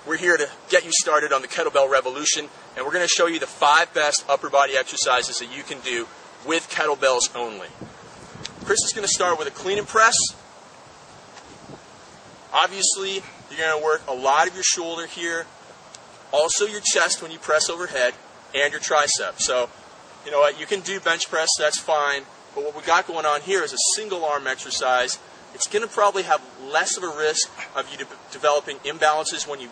We're here to get you started on the kettlebell revolution, and we're going to show you the 5 best upper body exercises that you can do with kettlebells only. Chris is going to start with a clean and press. Obviously, you're going to work a lot of your shoulder here, also your chest when you press overhead, and your triceps. So, you know what, you can do bench press, that's fine, but what we got going on here is a single arm exercise. It's going to probably have less of a risk of you developing imbalances when you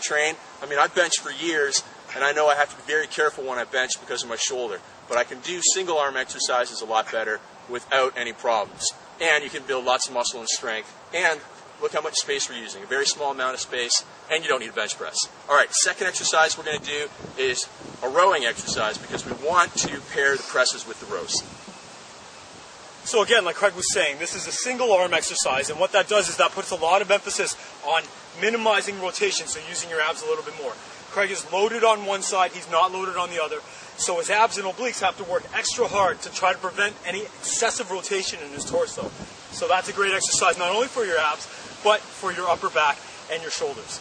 train. I mean, I've benched for years, and I know I have to be very careful when I bench because of my shoulder, but I can do single arm exercises a lot better without any problems. And you can build lots of muscle and strength, and look how much space we're using, a very small amount of space, and you don't need a bench press. All right, second exercise we're going to do is a rowing exercise because we want to pair the presses with the rows. So again, like Craig was saying, this is a single arm exercise, and what that does is that puts a lot of emphasis on minimizing rotation, so using your abs a little bit more. Craig is loaded on one side, he's not loaded on the other, so his abs and obliques have to work extra hard to try to prevent any excessive rotation in his torso. So that's a great exercise, not only for your abs, but for your upper back and your shoulders.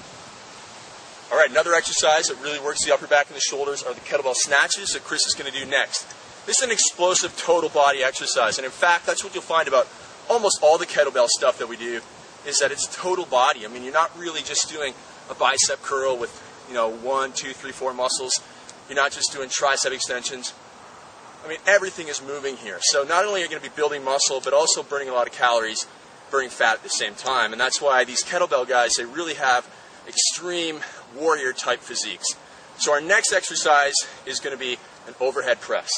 All right, another exercise that really works the upper back and the shoulders are the kettlebell snatches that Chris is going to do next. This is an explosive total body exercise, and in fact, that's what you'll find about almost all the kettlebell stuff that we do, is that it's total body. I mean, you're not really just doing a bicep curl with, 1, 2, 3, 4 muscles. You're not just doing tricep extensions. I mean, everything is moving here. So not only are you going to be building muscle, but also burning a lot of calories, burning fat at the same time. And that's why these kettlebell guys, they really have extreme warrior type physiques. So our next exercise is going to be an overhead press.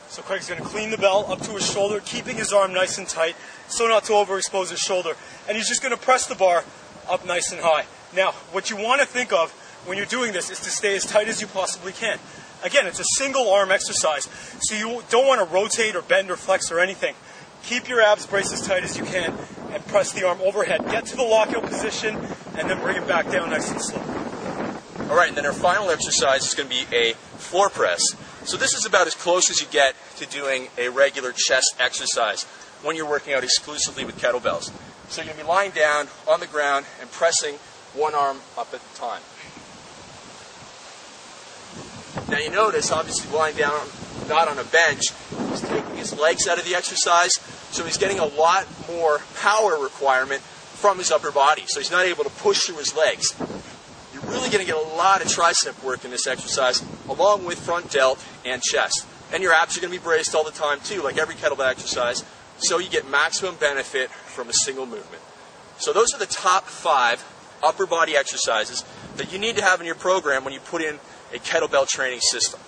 So Craig's going to clean the bell up to his shoulder, keeping his arm nice and tight so not to overexpose his shoulder. And he's just going to press the bar up nice and high. Now, what you want to think of when you're doing this is to stay as tight as you possibly can. Again, it's a single arm exercise, so you don't want to rotate or bend or flex or anything. Keep your abs braced as tight as you can and press the arm overhead. Get to the lockout position and then bring it back down nice and slow. All right, and then our final exercise is going to be a floor press. So this is about as close as you get to doing a regular chest exercise when you're working out exclusively with kettlebells. So you're going to be lying down on the ground and pressing one arm up at a time. Now you notice, obviously lying down, not on a bench, he's taking his legs out of the exercise, so he's getting a lot more power requirement from his upper body. So he's not able to push through his legs. You're really going to get a lot of tricep work in this exercise, along with front delt and chest. And your abs are going to be braced all the time too, like every kettlebell exercise, so you get maximum benefit from a single movement. So those are the top 5 upper body exercises that you need to have in your program when you put in a kettlebell training system.